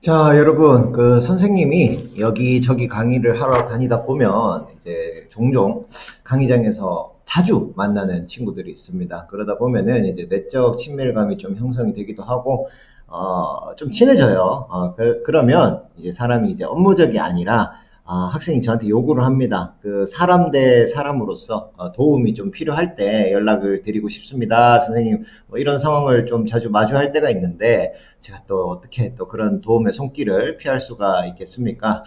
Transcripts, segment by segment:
자, 여러분, 선생님이 여기저기 강의를 하러 다니다 보면 이제 종종 강의장에서 자주 만나는 친구들이 있습니다. 그러다 보면은 이제 내적 친밀감이 좀 형성이 되기도 하고, 좀 친해져요. 그러면 이제 사람이 이제 업무적이 아니라, 학생이 저한테 요구를 합니다. 사람 대 사람으로서 도움이 좀 필요할 때 연락을 드리고 싶습니다. 선생님, 뭐 이런 상황을 좀 자주 마주할 때가 있는데, 제가 또 어떻게 또 그런 도움의 손길을 피할 수가 있겠습니까?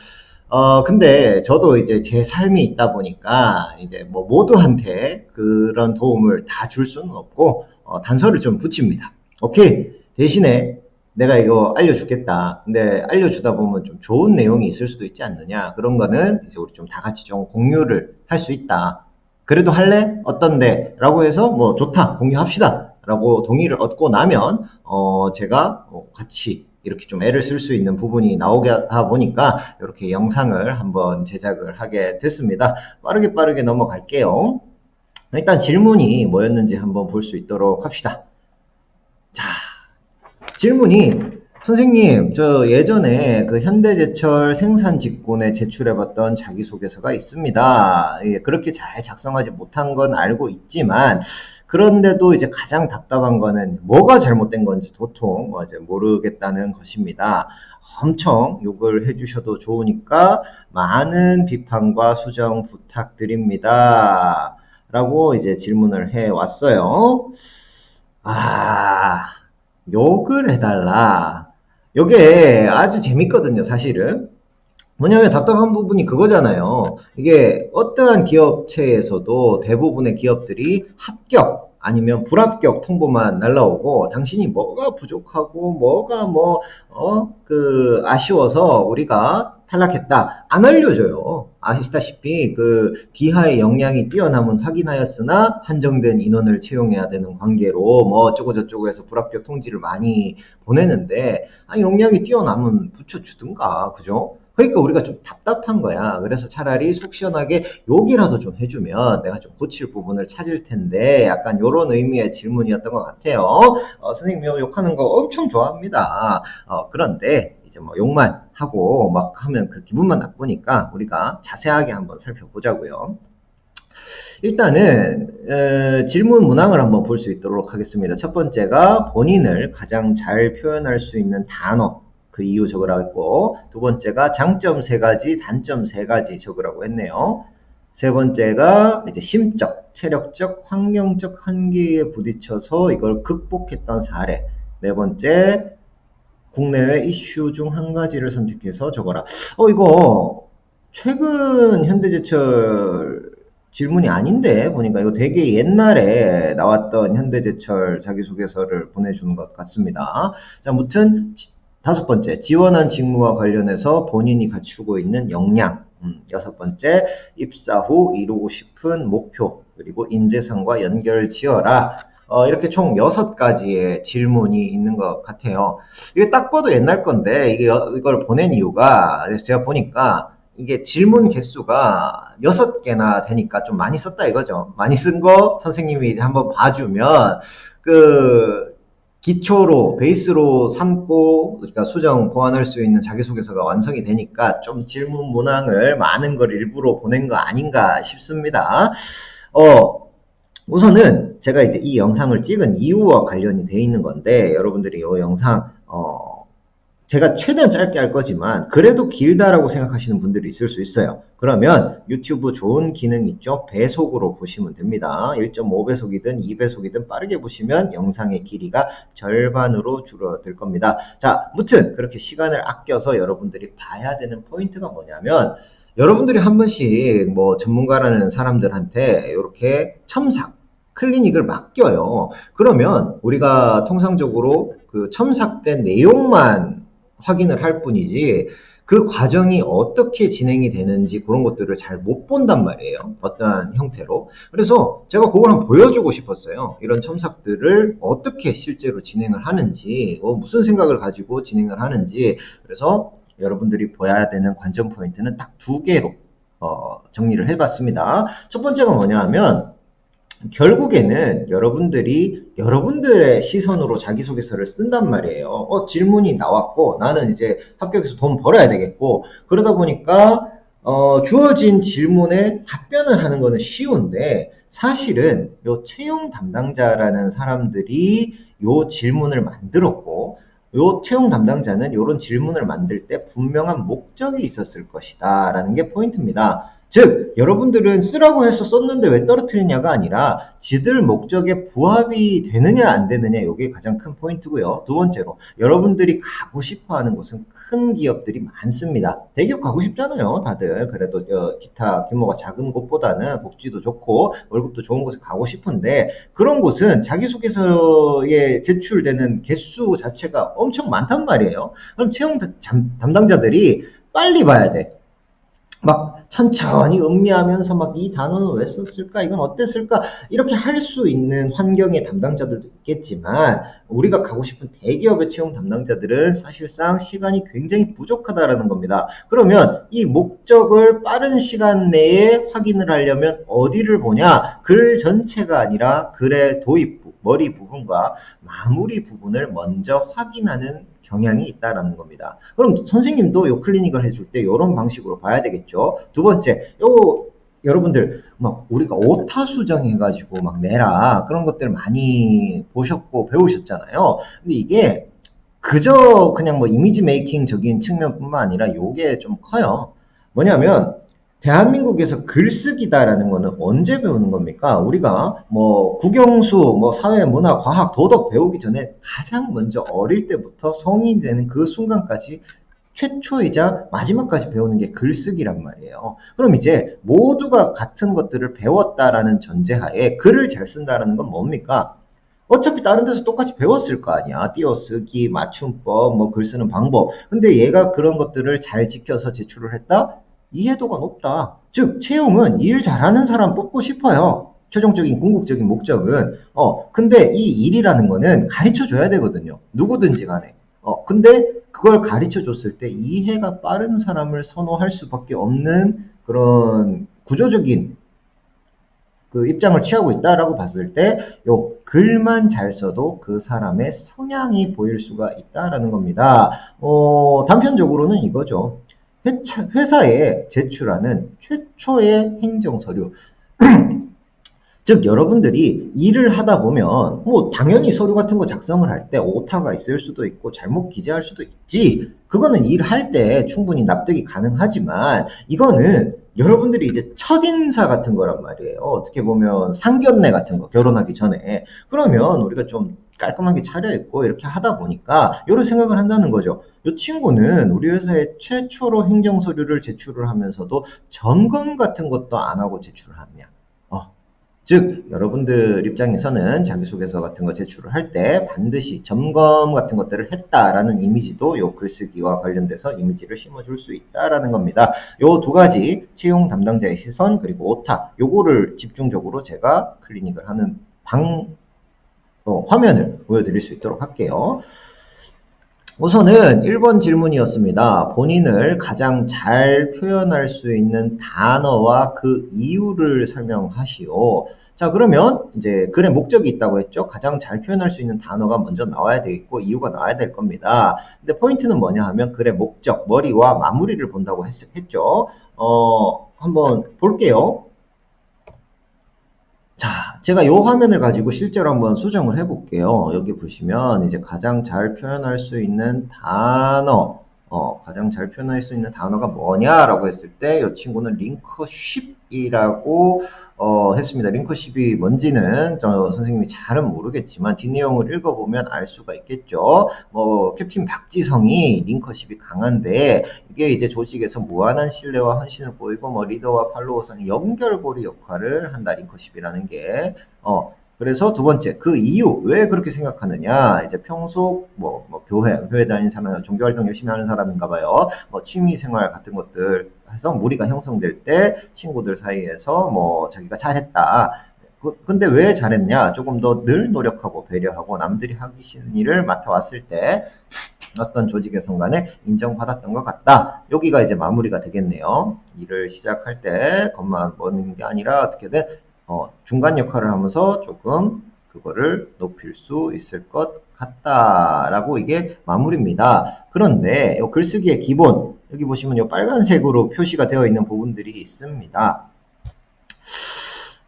근데 저도 이제 제 삶이 있다 보니까 이제 뭐 모두한테 그런 도움을 다 줄 수는 없고, 단서를 좀 붙입니다. 오케이. 대신에 내가 이거 알려주겠다. 근데 알려주다 보면 좀 좋은 내용이 있을 수도 있지 않느냐. 그런 거는 이제 우리 좀 다 같이 좀 공유를 할 수 있다. 그래도 할래? 어떤데? 라고 해서 뭐 좋다. 공유합시다. 라고 동의를 얻고 나면 제가 같이 이렇게 좀 애를 쓸 수 있는 부분이 나오다 보니까 이렇게 영상을 한번 제작을 하게 됐습니다. 빠르게 넘어갈게요. 일단 질문이 뭐였는지 한번 볼 수 있도록 합시다. 자, 질문이 선생님, 저 예전에 그 현대제철 생산 직군에 제출해봤던 자기소개서가 있습니다. 예, 그렇게 잘 작성하지 못한 건 알고 있지만, 그런데도 이제 가장 답답한 거는 뭐가 잘못된 건지 도통 이제 모르겠다는 것입니다. 엄청 욕을 해주셔도 좋으니까 많은 비판과 수정 부탁드립니다. 라고 이제 질문을 해 왔어요. 아, 욕을 해달라. 요게 아주 재밌거든요, 사실은. 뭐냐면 답답한 부분이 그거잖아요. 이게 어떠한 기업체에서도 대부분의 기업들이 합격 아니면 불합격 통보만 날라오고 당신이 뭐가 부족하고 뭐가 아쉬워서 우리가 탈락했다. 안 알려줘요. 아시다시피 기하의 역량이 뛰어남은 확인하였으나 한정된 인원을 채용해야 되는 관계로 뭐 어쩌고저쩌고 해서 불합격 통지를 많이 보내는데 역량이 뛰어남은 붙여주든가, 그죠? 그러니까 우리가 좀 답답한 거야. 그래서 차라리 속 시원하게 욕이라도 좀 해주면 내가 좀 고칠 부분을 찾을 텐데 약간 요런 의미의 질문이었던 것 같아요. 선생님 욕하는 거 엄청 좋아합니다. 그런데 이제 뭐 욕만 하고 막 하면 그 기분만 나쁘니까 우리가 자세하게 한번 살펴보자고요. 일단은 질문 문항을 한번 볼 수 있도록 하겠습니다. 첫 번째가 본인을 가장 잘 표현할 수 있는 단어, 그 이유 적으라고 했고, 두 번째가 장점 3가지, 단점 3가지 적으라고 했네요. 세 번째가 이제 심적, 체력적, 환경적 한계에 부딪혀서 이걸 극복했던 사례. 네 번째, 국내외 이슈 중 한 가지를 선택해서 적어라. 이거 최근 현대제철 질문이 아닌데 보니까 이거 되게 옛날에 나왔던 현대제철 자기소개서를 보내주는 것 같습니다. 자, 아무튼 다섯 번째, 지원한 직무와 관련해서 본인이 갖추고 있는 역량. 여섯 번째, 입사 후 이루고 싶은 목표, 그리고 인재상과 연결 지어라. 이렇게 총 6가지의 질문이 있는 것 같아요. 이게 딱 봐도 옛날 건데, 이걸 보낸 이유가, 제가 보니까, 이게 질문 개수가 6개나 되니까 좀 많이 썼다 이거죠. 많이 쓴 거 선생님이 이제 한번 봐주면, 그, 기초로, 베이스로 삼고, 그러니까 수정, 보완할 수 있는 자기소개서가 완성이 되니까 좀 질문 문항을 많은 걸 일부러 보낸 거 아닌가 싶습니다. 우선은 제가 이제 이 영상을 찍은 이유와 관련이 돼 있는 건데, 여러분들이 이 영상, 제가 최대한 짧게 할 거지만 그래도 길다라고 생각하시는 분들이 있을 수 있어요. 그러면 유튜브 좋은 기능 있죠? 배속으로 보시면 됩니다. 1.5배속이든 2배속이든 빠르게 보시면 영상의 길이가 절반으로 줄어들 겁니다. 자, 무튼 그렇게 시간을 아껴서 여러분들이 봐야 되는 포인트가 뭐냐면, 여러분들이 한 번씩 뭐 전문가라는 사람들한테 이렇게 첨삭 클리닉을 맡겨요. 그러면 우리가 통상적으로 그 첨삭된 내용만 확인을 할 뿐이지 그 과정이 어떻게 진행이 되는지 그런 것들을 잘 못 본단 말이에요. 어떠한 형태로. 그래서 제가 그걸 한번 보여주고 싶었어요. 이런 첨삭들을 어떻게 실제로 진행을 하는지, 무슨 생각을 가지고 진행을 하는지. 그래서 여러분들이 봐야 되는 관전 포인트는 딱 2개로 정리를 해봤습니다. 첫 번째가 뭐냐 하면, 결국에는 여러분들이 여러분들의 시선으로 자기소개서를 쓴단 말이에요. 질문이 나왔고 나는 이제 합격해서 돈 벌어야 되겠고 그러다 보니까 주어진 질문에 답변을 하는 거는 쉬운데 사실은 요 채용 담당자라는 사람들이 요 질문을 만들었고 요 채용 담당자는 요런 질문을 만들 때 분명한 목적이 있었을 것이다 라는 게 포인트입니다. 즉 여러분들은 쓰라고 해서 썼는데 왜 떨어뜨리냐가 아니라 지들 목적에 부합이 되느냐 안 되느냐 이게 가장 큰 포인트고요. 두 번째로 여러분들이 가고 싶어하는 곳은 큰 기업들이 많습니다. 대기업 가고 싶잖아요 다들. 그래도 기타 규모가 작은 곳보다는 복지도 좋고 월급도 좋은 곳에 가고 싶은데 그런 곳은 자기소개서에 제출되는 개수 자체가 엄청 많단 말이에요. 그럼 채용 담당자들이 빨리 봐야 돼. 막 천천히 음미하면서 막 이 단어는 왜 썼을까? 이건 어땠을까? 이렇게 할 수 있는 환경의 담당자들도 있겠지만 우리가 가고 싶은 대기업의 채용 담당자들은 사실상 시간이 굉장히 부족하다라는 겁니다. 그러면 이 목적을 빠른 시간 내에 확인을 하려면 어디를 보냐? 글 전체가 아니라 글의 도입부, 머리 부분과 마무리 부분을 먼저 확인하는 경향이 있다라는 겁니다. 그럼 선생님도 요 클리닉을 해줄 때 이런 방식으로 봐야 되겠죠. 두 번째, 여러분들 막 우리가 오타 수정 해가지고 막 내라 그런 것들 많이 보셨고 배우셨잖아요. 근데 이게 그저 그냥 뭐 이미지 메이킹적인 측면뿐만 아니라 요게 좀 커요. 뭐냐면 대한민국에서 글쓰기다라는 거는 언제 배우는 겁니까? 우리가 뭐 국영수, 뭐 사회, 문화, 과학, 도덕 배우기 전에 가장 먼저 어릴 때부터 성인이 되는 그 순간까지 최초이자 마지막까지 배우는 게 글쓰기란 말이에요. 그럼 이제 모두가 같은 것들을 배웠다라는 전제하에 글을 잘 쓴다라는 건 뭡니까? 어차피 다른 데서 똑같이 배웠을 거 아니야. 띄어쓰기, 맞춤법, 뭐 글 쓰는 방법. 근데 얘가 그런 것들을 잘 지켜서 제출을 했다? 이해도가 높다. 즉, 채용은 일 잘하는 사람 뽑고 싶어요. 최종적인 궁극적인 목적은. 근데 이 일이라는 거는 가르쳐 줘야 되거든요. 누구든지 간에. 근데 그걸 가르쳐 줬을 때 이해가 빠른 사람을 선호할 수밖에 없는 그런 구조적인 그 입장을 취하고 있다라고 봤을 때, 요 글만 잘 써도 그 사람의 성향이 보일 수가 있다라는 겁니다. 단편적으로는 이거죠. 회사에 제출하는 최초의 행정서류. 즉 여러분들이 일을 하다 보면 뭐 당연히 서류 같은 거 작성을 할 때 오타가 있을 수도 있고 잘못 기재할 수도 있지. 그거는 일할 때 충분히 납득이 가능하지만 이거는 여러분들이 이제 첫인사 같은 거란 말이에요. 어떻게 보면 상견례 같은 거 결혼하기 전에. 그러면 우리가 좀 깔끔하게 차려입고 이렇게 하다 보니까 이런 생각을 한다는 거죠. 이 친구는 우리 회사에 최초로 행정서류를 제출을 하면서도 점검 같은 것도 안 하고 제출을 하느냐. 즉 여러분들 입장에서는 자기소개서 같은 거 제출을 할 때 반드시 점검 같은 것들을 했다라는 이미지도 요 글쓰기와 관련돼서 이미지를 심어줄 수 있다라는 겁니다. 요 두 가지 채용 담당자의 시선 그리고 오타 요거를 집중적으로 제가 클리닉을 하는 화면을 보여드릴 수 있도록 할게요. 우선은 1번 질문이었습니다. 본인을 가장 잘 표현할 수 있는 단어와 그 이유를 설명하시오. 자, 그러면 이제 글의 목적이 있다고 했죠. 가장 잘 표현할 수 있는 단어가 먼저 나와야 되겠고 이유가 나와야 될 겁니다. 근데 포인트는 뭐냐 하면 글의 목적, 머리와 마무리를 본다고 했죠. 한번 볼게요. 자, 제가 요 화면을 가지고 실제로 한번 수정을 해볼게요. 여기 보시면 이제 가장 잘 표현할 수 있는 단어, 가장 잘 표현할 수 있는 단어가 뭐냐라고 했을 때 이 친구는 링커쉽이라고 했습니다. 링커쉽이 뭔지는 선생님이 잘은 모르겠지만 뒷내용을 읽어보면 알 수가 있겠죠. 캡틴 박지성이 링커십이 강한데 이게 이제 조직에서 무한한 신뢰와 헌신을 보이고 리더와 팔로워 상의 연결고리 역할을 한다 링커십이라는 게 그래서 두 번째 그 이유 왜 그렇게 생각하느냐 이제 평소 교회 다니는 사람 종교활동 열심히 하는 사람인가 봐요. 취미생활 같은 것들 해서 무리가 형성될 때 친구들 사이에서 자기가 잘했다. 근데 왜 잘했냐? 조금 더 늘 노력하고 배려하고 남들이 하기 싫은 일을 맡아왔을 때 어떤 조직에서 간에 인정받았던 것 같다. 여기가 이제 마무리가 되겠네요. 일을 시작할 때 겉만 보는 게 아니라 어떻게든 중간 역할을 하면서 조금 그거를 높일 수 있을 것 같다라고 이게 마무리입니다. 그런데 이 글쓰기의 기본, 여기 보시면 이 빨간색으로 표시가 되어 있는 부분들이 있습니다.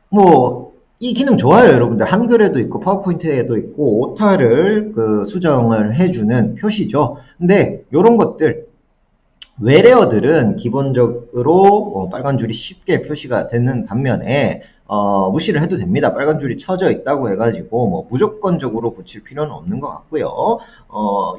뭐 이 기능 좋아요, 여러분들. 한글에도 있고 파워포인트에도 있고 오타를 수정을 해주는 표시죠. 근데 이런 것들 외래어들은 기본적으로 빨간 줄이 쉽게 표시가 되는 반면에 무시를 해도 됩니다. 빨간 줄이 쳐져 있다고 해가지고 뭐 무조건적으로 붙일 필요는 없는 것 같고요.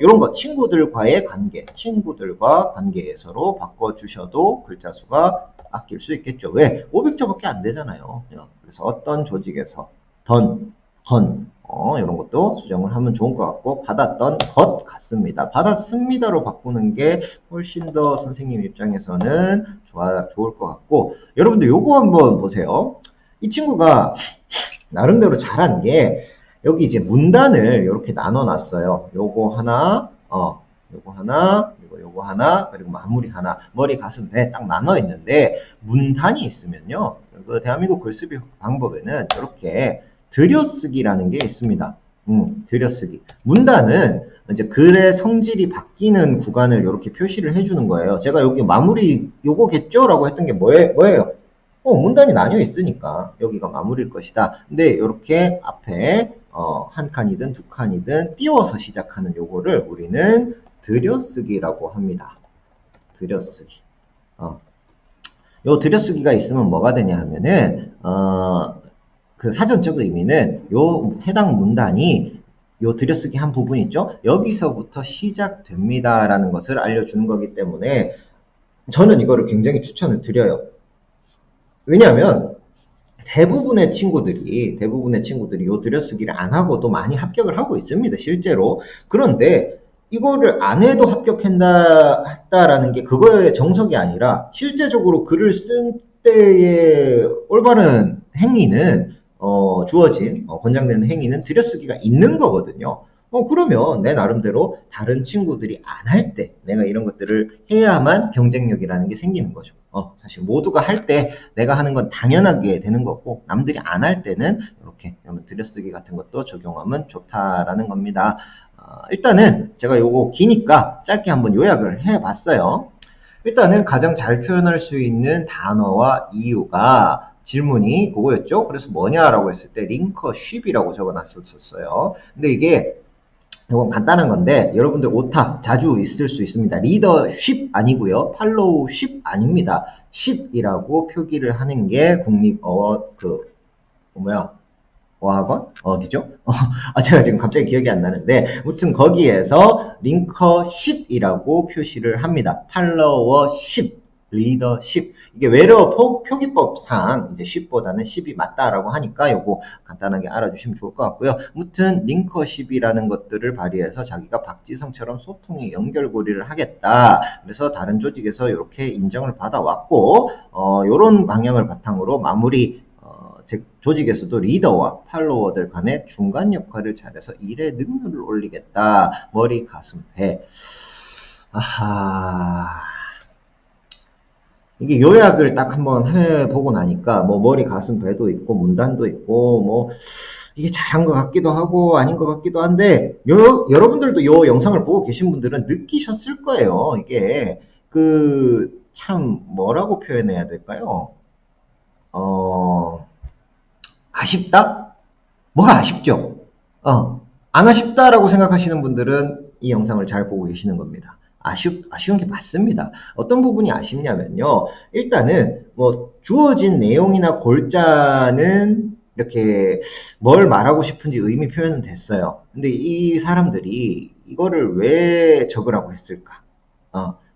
이런 거 친구들과의 관계, 친구들과 관계에서로 바꿔주셔도 글자 수가 아낄 수 있겠죠. 왜? 500자밖에 안 되잖아요. 그래서 어떤 조직에서 던, 헌, 이런 것도 수정을 하면 좋은 것 같고, 받았던 것 같습니다. 받았습니다로 바꾸는 게 훨씬 더 선생님 입장에서는 좋을 것 같고, 여러분들 요거 한번 보세요. 이 친구가 나름대로 잘한 게, 여기 이제 문단을 이렇게 나눠 놨어요. 요거 하나, 요거 하나, 그리고 요거 하나, 그리고 마무리 하나, 머리, 가슴, 배 딱 나눠 있는데, 문단이 있으면요, 그 대한민국 글쓰기 방법에는 이렇게 들여쓰기라는 게 있습니다. 들여쓰기. 문단은 이제 글의 성질이 바뀌는 구간을 이렇게 표시를 해주는 거예요. 제가 여기 마무리 요거겠죠? 라고 했던 게 뭐예요? 문단이 나뉘어 있으니까 여기가 마무리일 것이다. 근데 이렇게 앞에 한 칸이든 두 칸이든 띄워서 시작하는 요거를 우리는 들여쓰기라고 합니다. 들여쓰기. 요 들여쓰기가 있으면 뭐가 되냐 하면은 그 사전적 의미는 요 해당 문단이 요 들여쓰기 한 부분 있죠? 여기서부터 시작됩니다라는 것을 알려주는 거기 때문에 저는 이거를 굉장히 추천을 드려요. 왜냐하면 대부분의 친구들이 요 들여쓰기를 안 하고도 많이 합격을 하고 있습니다. 실제로. 그런데 이거를 안 해도 합격했다라는 게 그거의 정석이 아니라 실제적으로 글을 쓴 때의 올바른 행위는 주어진 권장되는 행위는 들여쓰기가 있는 거거든요. 그러면 내 나름대로 다른 친구들이 안 할 때 내가 이런 것들을 해야만 경쟁력이라는 게 생기는 거죠. 사실 모두가 할 때 내가 하는 건 당연하게 되는 거고 남들이 안 할 때는 이렇게 들여쓰기 같은 것도 적용하면 좋다라는 겁니다. 일단은 제가 요거 기니까 짧게 한번 요약을 해봤어요. 일단은 가장 잘 표현할 수 있는 단어와 이유가 질문이 그거였죠. 그래서 뭐냐라고 했을 때 링커쉽이라고 적어놨었어요. 근데 이게 이건 간단한 건데 여러분들 오타 자주 있을 수 있습니다. 리더쉽 아니고요. 팔로우쉽 아닙니다. 쉽이라고 표기를 하는 게 국립 어학원? 어디죠? 제가 지금 갑자기 기억이 안 나는데 아무튼 거기에서 링커쉽이라고 표시를 합니다. 팔로워십, 리더십. 이게 외래어 표기법상 이제 쉽보다는 십이 맞다라고 하니까 요거 간단하게 알아주시면 좋을 것 같고요. 아무튼 링커십이라는 것들을 발휘해서 자기가 박지성처럼 소통의 연결고리를 하겠다. 그래서 다른 조직에서 이렇게 인정을 받아왔고 요런 방향을 바탕으로 마무리 조직에서도 리더와 팔로워들 간의 중간 역할을 잘해서 일의 능률을 올리겠다. 머리, 가슴, 배. 아하. 이게 요약을 딱 한번 해보고 나니까 뭐 머리, 가슴, 배도 있고 문단도 있고 뭐 이게 잘한 것 같기도 하고 아닌 것 같기도 한데 여러분들도 요 영상을 보고 계신 분들은 느끼셨을 거예요. 이게 참 뭐라고 표현해야 될까요? 아쉽다? 뭐가 아쉽죠? 안 아쉽다라고 생각하시는 분들은 이 영상을 잘 보고 계시는 겁니다. 아쉬운 게 맞습니다. 어떤 부분이 아쉽냐면요. 일단은 뭐 주어진 내용이나 골자는 이렇게 뭘 말하고 싶은지 의미 표현은 됐어요. 근데 이 사람들이 이거를 왜 적으라고 했을까?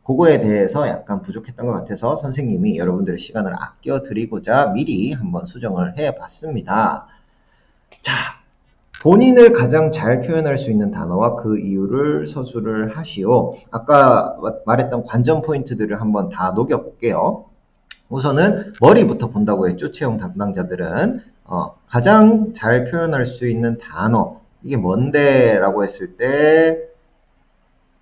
그거에 대해서 약간 부족했던 것 같아서 선생님이 여러분들의 시간을 아껴드리고자 미리 한번 수정을 해봤습니다. 자, 본인을 가장 잘 표현할 수 있는 단어와 그 이유를 서술을 하시오. 아까 말했던 관전 포인트들을 한번 다 녹여볼게요. 우선은 머리부터 본다고 했죠. 채용 담당자들은 가장 잘 표현할 수 있는 단어 이게 뭔데? 라고 했을 때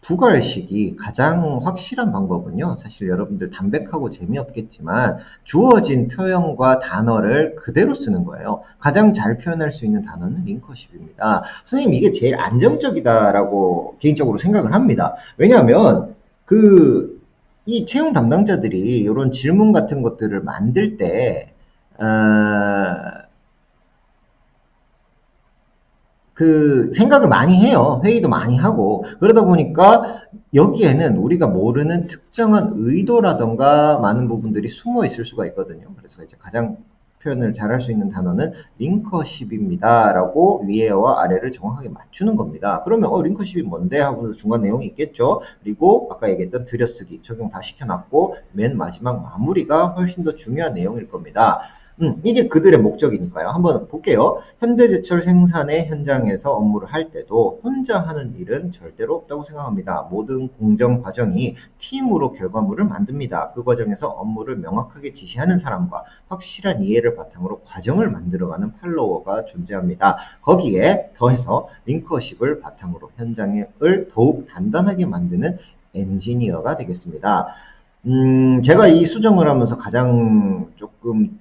부갈식이 가장 확실한 방법은요. 사실 여러분들 담백하고 재미없겠지만 주어진 표현과 단어를 그대로 쓰는 거예요. 가장 잘 표현할 수 있는 단어는 링커십입니다. 선생님 이게 제일 안정적이다라고 개인적으로 생각을 합니다. 왜냐하면 이 채용 담당자들이 이런 질문 같은 것들을 만들 때 생각을 많이 해요. 회의도 많이 하고. 그러다 보니까 여기에는 우리가 모르는 특정한 의도라던가 많은 부분들이 숨어 있을 수가 있거든요. 그래서 이제 가장 표현을 잘할 수 있는 단어는 링커십입니다. 라고 위에와 아래를 정확하게 맞추는 겁니다. 그러면 링커십이 뭔데? 하고 중간 내용이 있겠죠. 그리고 아까 얘기했던 들여쓰기 적용 다 시켜놨고 맨 마지막 마무리가 훨씬 더 중요한 내용일 겁니다. 이게 그들의 목적이니까요. 한번 볼게요. 현대제철 생산의 현장에서 업무를 할 때도 혼자 하는 일은 절대로 없다고 생각합니다. 모든 공정 과정이 팀으로 결과물을 만듭니다. 그 과정에서 업무를 명확하게 지시하는 사람과 확실한 이해를 바탕으로 과정을 만들어가는 팔로워가 존재합니다. 거기에 더해서 링커십을 바탕으로 현장을 더욱 단단하게 만드는 엔지니어가 되겠습니다. 제가 이 수정을 하면서 가장 조금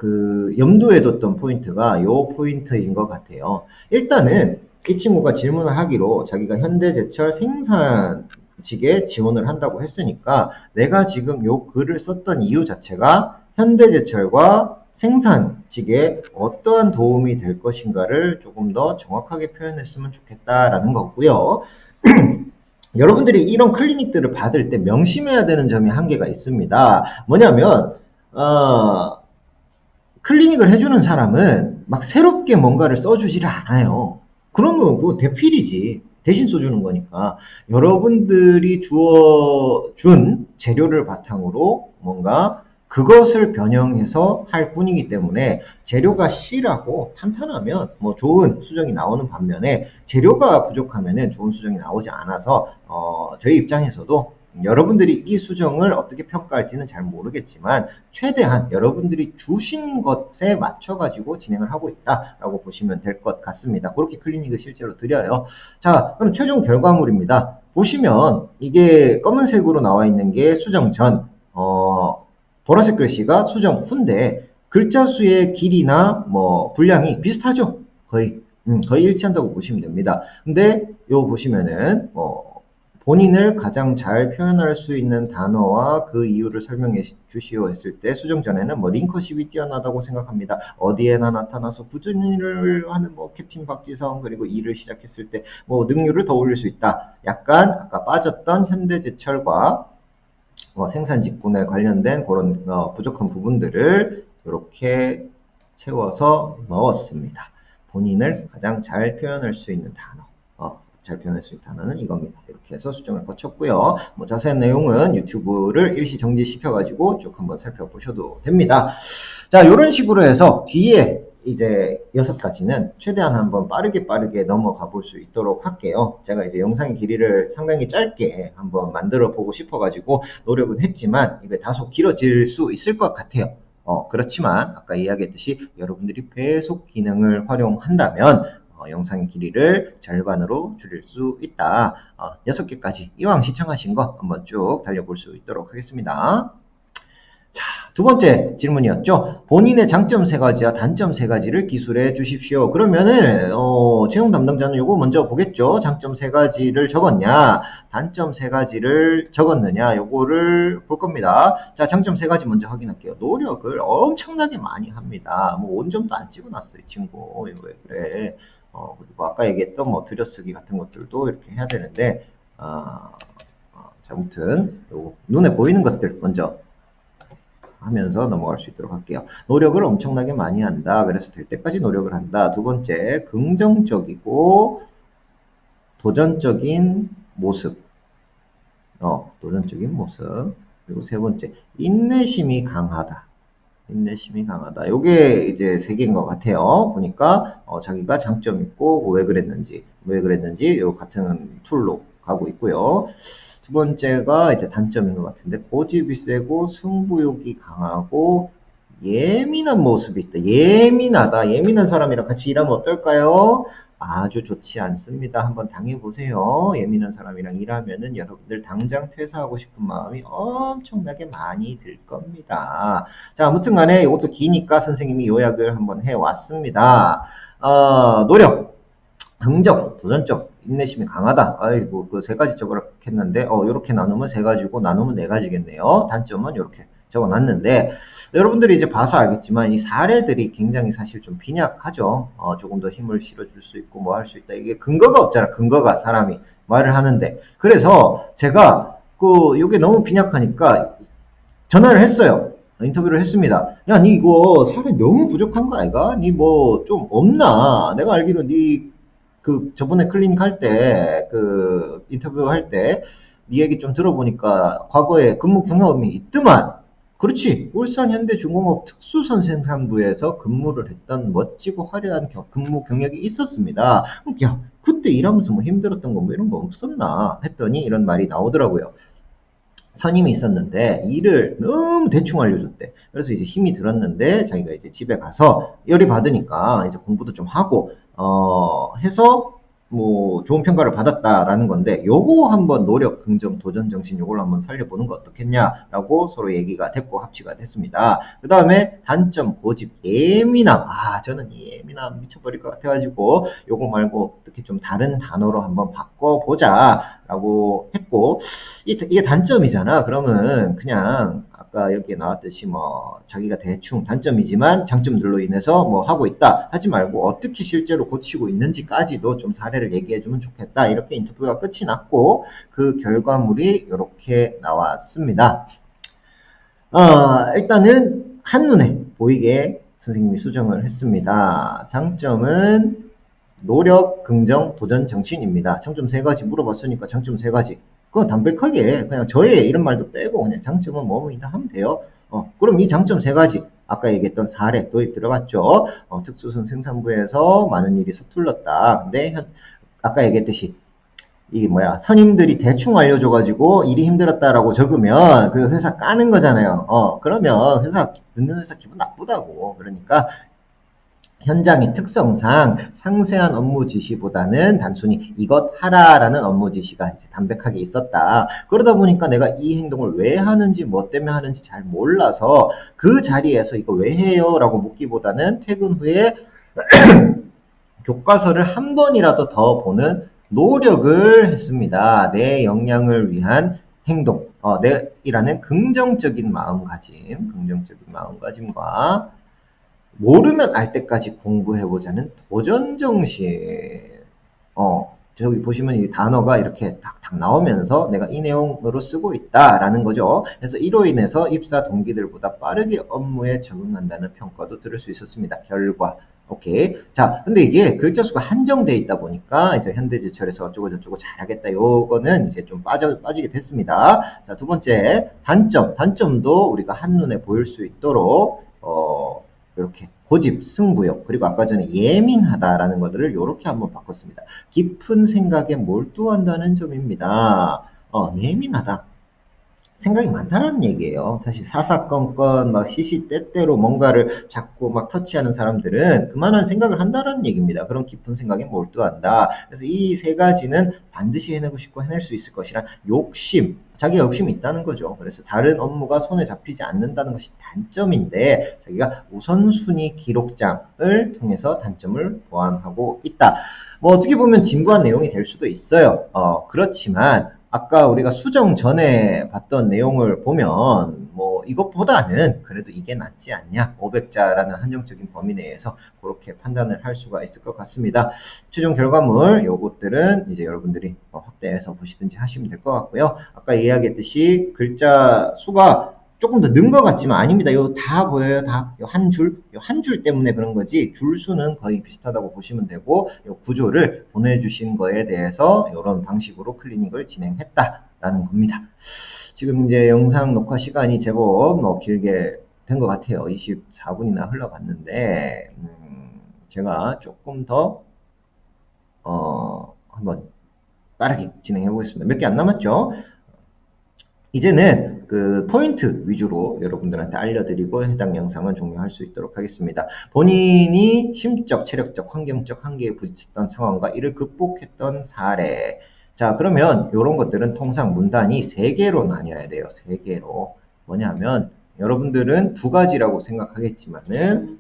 염두에 뒀던 포인트가 요 포인트인 것 같아요. 일단은 이 친구가 질문을 하기로 자기가 현대제철 생산직에 지원을 한다고 했으니까 내가 지금 요 글을 썼던 이유 자체가 현대제철과 생산직에 어떠한 도움이 될 것인가를 조금 더 정확하게 표현했으면 좋겠다라는 거고요. 여러분들이 이런 클리닉들을 받을 때 명심해야 되는 점이 한 개가 있습니다. 뭐냐면 클리닉을 해주는 사람은 막 새롭게 뭔가를 써주지를 않아요. 그러면 그거 대필이지. 대신 써주는 거니까. 여러분들이 주어준 재료를 바탕으로 뭔가 그것을 변형해서 할 뿐이기 때문에 재료가 C라고 탄탄하면 뭐 좋은 수정이 나오는 반면에 재료가 부족하면 좋은 수정이 나오지 않아서 저희 입장에서도 여러분들이 이 수정을 어떻게 평가할지는 잘 모르겠지만 최대한 여러분들이 주신 것에 맞춰 가지고 진행을 하고 있다라고 보시면 될 것 같습니다. 그렇게 클리닉을 실제로 드려요. 자, 그럼 최종 결과물입니다. 보시면 이게 검은색으로 나와 있는 게 수정 전, 보라색 글씨가 수정 후인데 글자 수의 길이나 뭐 분량이 비슷하죠. 거의 일치한다고 보시면 됩니다. 근데 요 보시면은 본인을 가장 잘 표현할 수 있는 단어와 그 이유를 설명해 주시오 했을 때 수정 전에는 뭐 링커십이 뛰어나다고 생각합니다. 어디에나 나타나서 굳은 일을 하는 뭐 캡틴 박지성 그리고 일을 시작했을 때 뭐 능률을 더 올릴 수 있다. 약간 아까 빠졌던 현대제철과 생산 직군에 관련된 그런 부족한 부분들을 이렇게 채워서 넣었습니다. 본인을 가장 잘 표현할 수 있는 단어. 잘 표현할 수 있는 단어는 이겁니다. 이렇게 해서 수정을 거쳤고요. 뭐 자세한 내용은 유튜브를 일시 정지시켜가지고 쭉 한번 살펴보셔도 됩니다. 자, 이런 식으로 해서 뒤에 이제 6가지는 최대한 한번 빠르게 넘어가 볼 수 있도록 할게요. 제가 이제 영상의 길이를 상당히 짧게 한번 만들어 보고 싶어가지고 노력은 했지만 이게 다소 길어질 수 있을 것 같아요. 그렇지만 아까 이야기했듯이 여러분들이 배속 기능을 활용한다면 영상의 길이를 절반으로 줄일 수 있다. 6개까지 이왕 시청하신 거 한번 쭉 달려볼 수 있도록 하겠습니다. 자, 두 번째 질문이었죠. 본인의 장점 3가지와 단점 3가지를 기술해 주십시오. 그러면은 채용 담당자는 요거 먼저 보겠죠. 장점 3가지를 적었냐, 단점 3가지를 적었느냐, 요거를 볼 겁니다. 자, 장점 3가지 먼저 확인할게요. 노력을 엄청나게 많이 합니다. 뭐 온점도 안 찍어놨어 이 친구. 이거 왜 그래? 그리고 아까 얘기했던 뭐 들여쓰기 같은 것들도 이렇게 해야 되는데 자, 아무튼 요 눈에 보이는 것들 먼저 하면서 넘어갈 수 있도록 할게요. 노력을 엄청나게 많이 한다. 그래서 될 때까지 노력을 한다. 두 번째, 긍정적이고 도전적인 모습. 도전적인 모습. 그리고 세 번째, 인내심이 강하다. 인내심이 강하다. 요게 이제 3개인 것 같아요. 보니까 자기가 장점 있고 왜 그랬는지 요 같은 툴로 가고 있고요. 두 번째가 이제 단점인 것 같은데 고집이 세고 승부욕이 강하고 예민한 모습이 있다. 예민하다. 예민한 사람이랑 같이 일하면 어떨까요? 아주 좋지 않습니다. 한번 당해보세요. 예민한 사람이랑 일하면은 여러분들 당장 퇴사하고 싶은 마음이 엄청나게 많이 들 겁니다. 자, 아무튼 간에 이것도 기니까 선생님이 요약을 한번 해왔습니다. 노력, 긍정, 도전적, 인내심이 강하다. 아이고, 그 세 가지 적어놨겠는데, 요렇게 나누면 세 가지고, 나누면 네 가지겠네요. 단점은 요렇게 적어놨는데, 여러분들이 이제 봐서 알겠지만, 이 사례들이 굉장히 사실 좀 빈약하죠. 조금 더 힘을 실어줄 수 있고, 뭐 할 수 있다. 이게 근거가 없잖아. 근거가 사람이 말을 하는데. 그래서 제가, 요게 너무 빈약하니까 전화를 했어요. 인터뷰를 했습니다. 야, 니 이거 사례 너무 부족한 거 아이가? 니 뭐 좀 없나? 내가 알기로 니 저번에 클리닉 할 때, 인터뷰 할 때, 네 얘기 좀 들어보니까 과거에 근무 경험이 있더만. 그렇지. 울산 현대중공업 특수선생산부에서 근무를 했던 멋지고 화려한 근무 경력이 있었습니다. 야, 그때 일하면서 뭐 힘들었던 거 뭐 이런 거 없었나? 했더니 이런 말이 나오더라고요. 선임이 있었는데 일을 너무 대충 알려줬대. 그래서 이제 힘이 들었는데 자기가 이제 집에 가서 열이 받으니까 이제 공부도 좀 하고 해서 뭐 좋은 평가를 받았다라는 건데 요거 한번 노력, 긍정, 도전 정신 요걸 한번 살려보는 거 어떻겠냐라고 서로 얘기가 됐고 합치가 됐습니다. 그 다음에 단점, 고집, 예민함. 저는 이 예민함 미쳐버릴 것 같아가지고 요거 말고 어떻게 좀 다른 단어로 한번 바꿔보자라고 했고 이게 단점이잖아. 그러면 그냥 아까 여기에 나왔듯이 뭐 자기가 대충 단점이지만 장점들로 인해서 뭐 하고 있다 하지 말고 어떻게 실제로 고치고 있는지까지도 좀 사례를 얘기해 주면 좋겠다. 이렇게 인터뷰가 끝이 났고 그 결과물이 이렇게 나왔습니다. 일단은 한눈에 보이게 선생님이 수정을 했습니다. 장점은 노력, 긍정, 도전, 정신입니다. 장점 세 가지 물어봤으니까 장점 세 가지. 그거 담백하게 그냥 저의 이런 말도 빼고 그냥 장점은 뭐뭐이다 하면 돼요. 그럼 이 장점 세 가지. 아까 얘기했던 사례 도입 들어갔죠. 특수선 생산부에서 많은 일이 서툴렀다. 근데 아까 얘기했듯이 이게 뭐야 선임들이 대충 알려줘가지고 일이 힘들었다라고 적으면 그 회사 까는 거잖아요. 그러면 듣는 회사 기분 나쁘다고. 그러니까 현장의 특성상 상세한 업무 지시보다는 단순히 이것 하라라는 업무 지시가 이제 담백하게 있었다. 그러다 보니까 내가 이 행동을 왜 하는지 뭐 때문에 하는지 잘 몰라서 그 자리에서 이거 왜 해요? 라고 묻기보다는 퇴근 후에 교과서를 한 번이라도 더 보는 노력을 했습니다. 내 역량을 위한 행동, 내이라는 긍정적인 마음가짐과 모르면 알 때까지 공부해보자는 도전정신. 저기 보시면 이 단어가 이렇게 탁탁 나오면서 내가 이 내용으로 쓰고 있다라는 거죠. 그래서 이로 인해서 입사 동기들보다 빠르게 업무에 적응한다는 평가도 들을 수 있었습니다. 결과. 오케이. 자, 근데 이게 글자 수가 한정돼 있다 보니까 이제 현대제철에서 어쩌고 저쩌고 잘하겠다. 요거는 이제 좀 빠지게 됐습니다. 자, 두 번째 단점도 우리가 한눈에 보일 수 있도록 이렇게 고집, 승부욕, 그리고 아까 전에 예민하다라는 것들을 이렇게 한번 바꿨습니다. 깊은 생각에 몰두한다는 점입니다. 예민하다. 생각이 많다는 얘기예요. 사실 사사건건 막 시시때때로 뭔가를 자꾸 막 터치하는 사람들은 그만한 생각을 한다는 얘기입니다. 그런 깊은 생각에 몰두한다. 그래서 이 세 가지는 반드시 해내고 싶고 해낼 수 있을 것이란 자기가 욕심이 있다는 거죠. 그래서 다른 업무가 손에 잡히지 않는다는 것이 단점인데 자기가 우선순위 기록장을 통해서 단점을 보완하고 있다. 뭐 어떻게 보면 진부한 내용이 될 수도 있어요. 그렇지만 아까 우리가 수정 전에 봤던 내용을 보면 뭐 이것보다는 그래도 이게 낫지 않냐 500자라는 한정적인 범위 내에서 그렇게 판단을 할 수가 있을 것 같습니다. 최종 결과물 요것들은 이제 여러분들이 확대해서 보시든지 하시면 될 것 같고요. 아까 이야기했듯이 글자 수가 조금 더 는 것 같지만 아닙니다. 요 다 보여요. 다 한 줄 때문에 그런 거지 줄 수는 거의 비슷하다고 보시면 되고 요 구조를 보내주신 거에 대해서 이런 방식으로 클리닉을 진행했다라는 겁니다. 지금 이제 영상 녹화 시간이 제법 뭐 길게 된 것 같아요. 24분이나 흘러갔는데 제가 조금 더 한번 빠르게 진행해 보겠습니다. 몇 개 안 남았죠? 이제는 그 포인트 위주로 여러분들한테 알려드리고 해당 영상은 종료할 수 있도록 하겠습니다. 본인이 심적, 체력적, 환경적 한계에 부딪혔던 상황과 이를 극복했던 사례. 자, 그러면 이런 것들은 통상 문단이 3개로 나뉘어야 돼요. 3개로. 뭐냐면 여러분들은 2가지라고 생각하겠지만은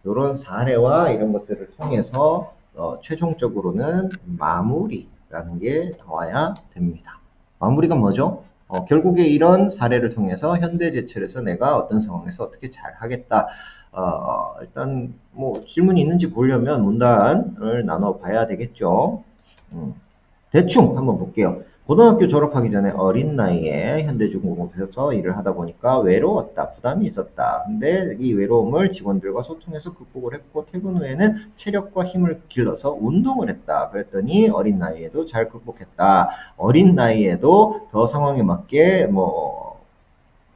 이런 사례와 이런 것들을 통해서 최종적으로는 마무리라는 게 나와야 됩니다. 마무리가 뭐죠? 결국에 이런 사례를 통해서 현대제철에서 내가 어떤 상황에서 어떻게 잘 하겠다. 일단 뭐 질문이 있는지 보려면 문단을 나눠봐야 되겠죠. 대충 한번 볼게요. 고등학교 졸업하기 전에 어린 나이에 현대중공업에서 일을 하다 보니까 외로웠다, 부담이 있었다. 근데 이 외로움을 직원들과 소통해서 극복을 했고 퇴근 후에는 체력과 힘을 길러서 운동을 했다. 그랬더니 어린 나이에도 잘 극복했다. 어린 나이에도 더 상황에 맞게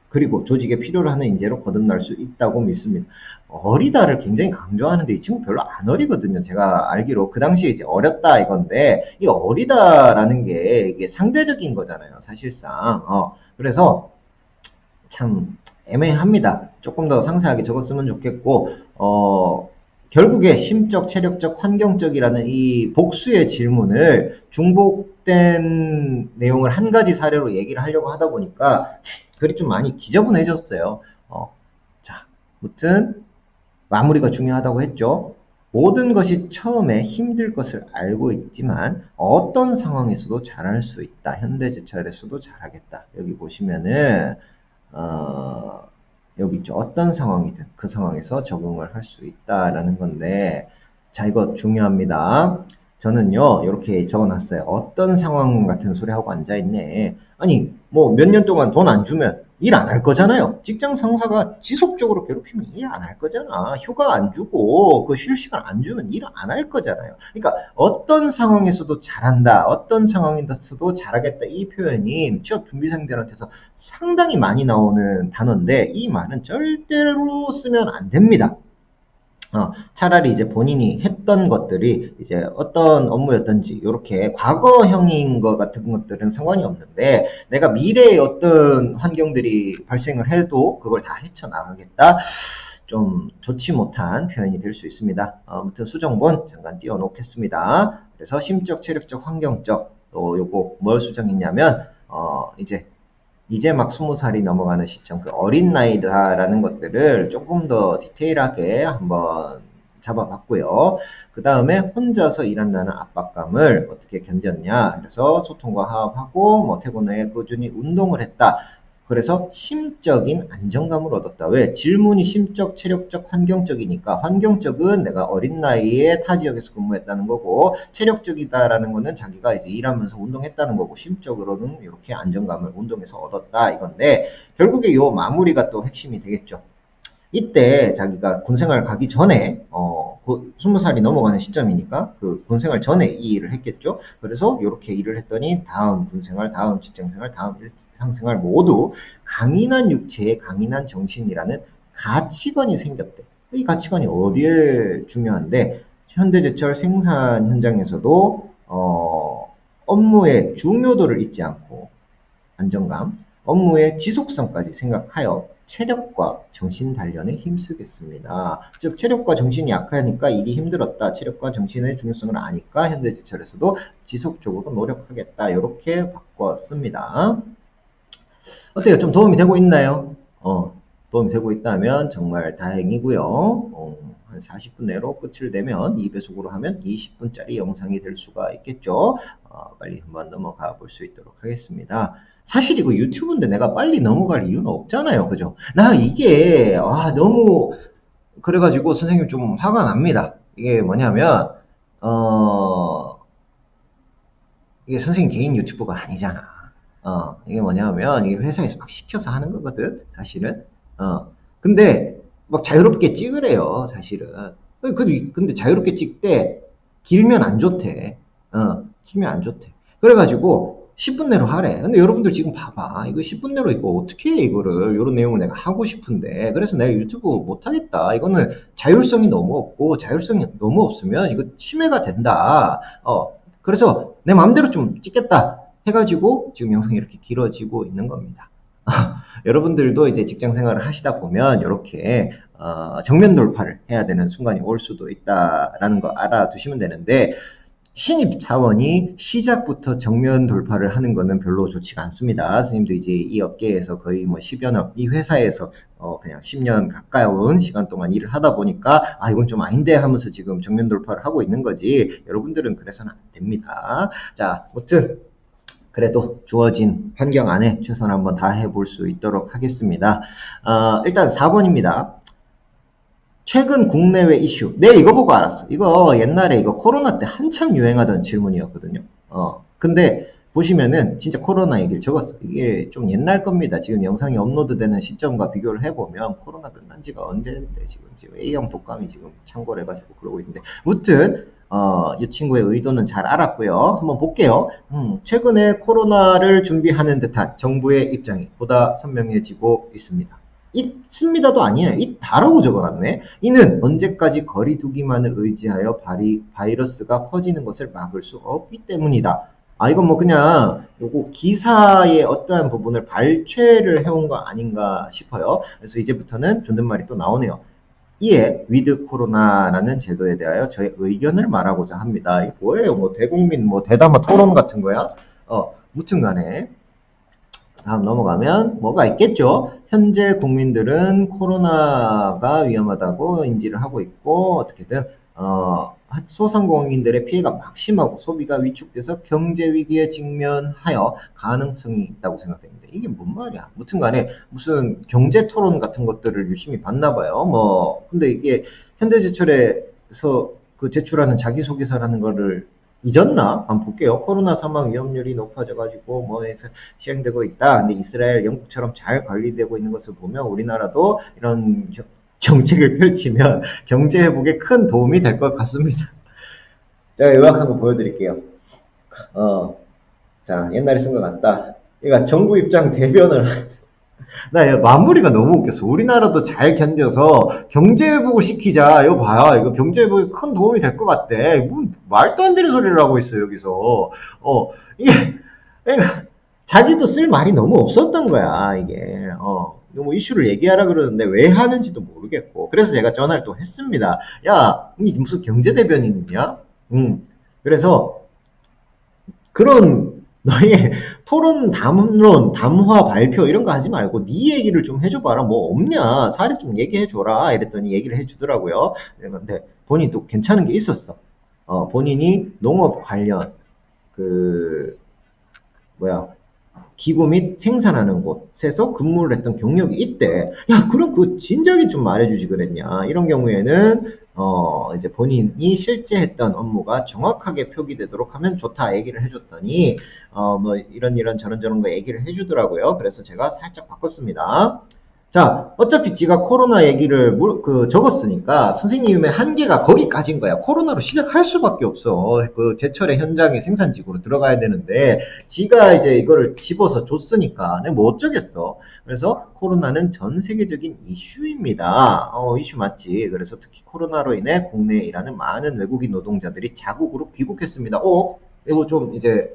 그리고 조직에 필요로 하는 인재로 거듭날 수 있다고 믿습니다. 어리다를 굉장히 강조하는데 이 친구 별로 안 어리거든요. 제가 알기로 그 당시에 이제 어렸다 이건데 이 어리다라는 게 이게 상대적인 거잖아요. 사실상. 그래서 참 애매합니다. 조금 더 상세하게 적었으면 좋겠고 결국에 심적, 체력적, 환경적이라는 이 복수의 질문을 중복된 내용을 한 가지 사례로 얘기를 하려고 하다 보니까 글이 좀 많이 지저분해졌어요. 자, 무튼 마무리가 중요하다고 했죠. 모든 것이 처음에 힘들 것을 알고 있지만 어떤 상황에서도 잘할 수 있다. 현대제철에서도 잘하겠다. 여기 보시면은 여기 있죠. 어떤 상황이든 그 상황에서 적응을 할 수 있다라는 건데 자, 이거 중요합니다. 저는요, 이렇게 적어놨어요. 어떤 상황 같은 소리 하고 앉아있네. 아니, 뭐 몇 년 동안 돈 안 주면 일 안 할 거잖아요. 직장 상사가 지속적으로 괴롭히면 일 안 할 거잖아. 휴가 안 주고 그 쉴 시간 안 주면 일 안 할 거잖아요. 그러니까 어떤 상황에서도 잘한다. 어떤 상황에서도 잘하겠다. 이 표현이 취업 준비생들한테서 상당히 많이 나오는 단어인데 이 말은 절대로 쓰면 안 됩니다. 차라리 이제 본인이 했던 것들이 이제 어떤 업무였던지 이렇게 과거형인 것 같은 것들은 상관이 없는데 내가 미래에 어떤 환경들이 발생을 해도 그걸 다 헤쳐나가겠다. 좀 좋지 못한 표현이 될 수 있습니다. 아무튼 수정본 잠깐 띄워놓겠습니다. 그래서 심적, 체력적, 환경적 요거 뭘 수정했냐면 이제 막 20살이 넘어가는 시점, 그 어린 나이다라는 것들을 조금 더 디테일하게 한번 잡아봤고요. 그 다음에 혼자서 일한다는 압박감을 어떻게 견뎠냐. 그래서 소통과 화합하고, 퇴근 후에 꾸준히 운동을 했다. 그래서 심적인 안정감을 얻었다. 왜? 질문이 심적, 체력적, 환경적이니까 환경적은 내가 어린 나이에 타 지역에서 근무했다는 거고 체력적이다라는 거는 자기가 이제 일하면서 운동했다는 거고 심적으로는 이렇게 안정감을 운동에서 얻었다 이건데 결국에 요 마무리가 또 핵심이 되겠죠. 이때 자기가 군생활 가기 전에 그 20살이 넘어가는 시점이니까 그 군생활 전에 이 일을 했겠죠. 그래서 이렇게 일을 했더니 다음 군생활, 다음 직장생활, 다음 일상생활 모두 강인한 육체에 강인한 정신이라는 가치관이 생겼대. 이 가치관이 어디에 중요한데 현대제철 생산 현장에서도 업무의 중요도를 잊지 않고 안정감, 업무의 지속성까지 생각하여 체력과 정신 단련에 힘쓰겠습니다. 즉 체력과 정신이 약하니까 일이 힘들었다. 체력과 정신의 중요성을 아니까 현대제철에서도 지속적으로 노력하겠다. 이렇게 바꿨습니다. 어때요? 좀 도움이 되고 있나요? 도움이 되고 있다면 정말 다행이고요. 한 40분 내로 끝을 내면 2배속으로 하면 20분짜리 영상이 될 수가 있겠죠. 빨리 한번 넘어가 볼 수 있도록 하겠습니다. 사실 이거 유튜브인데 내가 빨리 넘어갈 이유는 없잖아요. 그죠? 나 이게 너무 그래가지고 선생님 좀 화가 납니다. 이게 뭐냐면 이게 선생님 개인 유튜브가 아니잖아. 이게 뭐냐면 이게 회사에서 막 시켜서 하는 거거든. 사실은. 근데 막 자유롭게 찍으래요. 사실은. 근데 자유롭게 찍되 길면 안 좋대. 길면 안 좋대. 그래가지고 10분 내로 하래. 근데 여러분들 지금 봐봐. 이거 10분 내로 이거 어떻게 해, 이거를. 이런 내용을 내가 하고 싶은데. 그래서 내가 유튜브 못하겠다. 이거는 자율성이 너무 없고, 자율성이 너무 없으면 이거 침해가 된다. 그래서 내 마음대로 좀 찍겠다 해가지고 지금 영상이 이렇게 길어지고 있는 겁니다. 여러분들도 이제 직장 생활을 하시다 보면 이렇게 정면 돌파를 해야 되는 순간이 올 수도 있다라는 거 알아두시면 되는데, 신입 사원이 시작부터 정면 돌파를 하는 거는 별로 좋지가 않습니다. 선생님도 이제 이 업계에서 거의 뭐 10여 년, 이 회사에서 그냥 10년 가까운 시간 동안 일을 하다 보니까 이건 좀 아닌데 하면서 지금 정면 돌파를 하고 있는 거지, 여러분들은 그래서는 안 됩니다. 자, 아무튼 그래도 주어진 환경 안에 최선을 한번 다해 볼 수 있도록 하겠습니다. 일단 4번입니다. 최근 국내외 이슈. 네, 이거 보고 알았어. 이거 옛날에 이거 코로나 때 한참 유행하던 질문이었거든요. 근데 보시면은 진짜 코로나 얘기를 적었어. 이게 좀 옛날 겁니다. 지금 영상이 업로드되는 시점과 비교를 해보면 코로나 끝난 지가 언제인데 지금 A형 독감이 지금 창궐 해가지고 그러고 있는데, 무튼 이 친구의 의도는 잘 알았고요. 한번 볼게요. 최근에 코로나를 준비하는 듯한 정부의 입장이 보다 선명해지고 있습니다. 있습니다도 아니에요. 있다라고 적어놨네. 이는 언제까지 거리두기만을 의지하여 바이러스가 퍼지는 것을 막을 수 없기 때문이다. 이건 뭐 그냥 요거 기사의 어떠한 부분을 발췌를 해온 거 아닌가 싶어요. 그래서 이제부터는 존댓말이 또 나오네요. 이에 위드 코로나라는 제도에 대하여 저의 의견을 말하고자 합니다. 이게 뭐예요? 뭐 대국민 뭐 대담화 토론 같은 거야? 무튼 간에 다음 넘어가면 뭐가 있겠죠? 현재 국민들은 코로나가 위험하다고 인지를 하고 있고, 어떻게든 소상공인들의 피해가 막심하고 소비가 위축돼서 경제 위기에 직면하여 가능성이 있다고 생각됩니다. 이게 뭔 말이야? 무튼 간에 무슨 경제 토론 같은 것들을 유심히 봤나 봐요. 근데 이게 현대제철에서 그 제출하는 자기소개서라는 거를 잊었나? 한번 볼게요. 코로나 사망 위험률이 높아져가지고 뭐해서 시행되고 있다. 근데 이스라엘, 영국처럼 잘 관리되고 있는 것을 보면 우리나라도 이런 정책을 펼치면 경제 회복에 큰 도움이 될 것 같습니다. 제가 요약한 거 보여드릴게요. 자, 옛날에 쓴 것 같다. 그러니까 정부 입장 대변을 나 마무리가 너무 웃겼어. 우리나라도 잘 견뎌서 경제 회복을 시키자. 이거 봐요. 이거 경제 회복에 큰 도움이 될 것 같대. 뭐 말도 안 되는 소리를 하고 있어 여기서. 이게 그러니까 자기도 쓸 말이 너무 없었던 거야 이게. 뭐 이슈를 얘기하라 그러는데 왜 하는지도 모르겠고. 그래서 제가 전화를 또 했습니다. 야, 니 무슨 경제 대변인이냐? 그래서 그런 너의 토론, 담론, 담화, 발표 이런 거 하지 말고 네 얘기를 좀 해줘봐라. 뭐 없냐? 사례 좀 얘기해줘라. 이랬더니 얘기를 해주더라고요. 근데 본인이 또 괜찮은 게 있었어. 본인이 농업 관련 그 기구 및 생산하는 곳에서 근무를 했던 경력이 있대. 야, 그럼 그 진작에 좀 말해주지 그랬냐. 이런 경우에는 이제 본인이 실제 했던 업무가 정확하게 표기되도록 하면 좋다 얘기를 해줬더니 뭐 이런 저런 거 얘기를 해주더라고요. 그래서 제가 살짝 바꿨습니다. 자, 어차피 지가 코로나 얘기를 적었으니까 선생님의 한계가 거기까지인 거야. 코로나로 시작할 수밖에 없어. 그 제철의 현장에 생산직으로 들어가야 되는데 지가 이제 이거를 집어서 줬으니까 내가 뭐 어쩌겠어. 그래서 코로나는 전 세계적인 이슈입니다. 이슈 맞지. 그래서 특히 코로나로 인해 국내에 일하는 많은 외국인 노동자들이 자국으로 귀국했습니다. 이거 좀 이제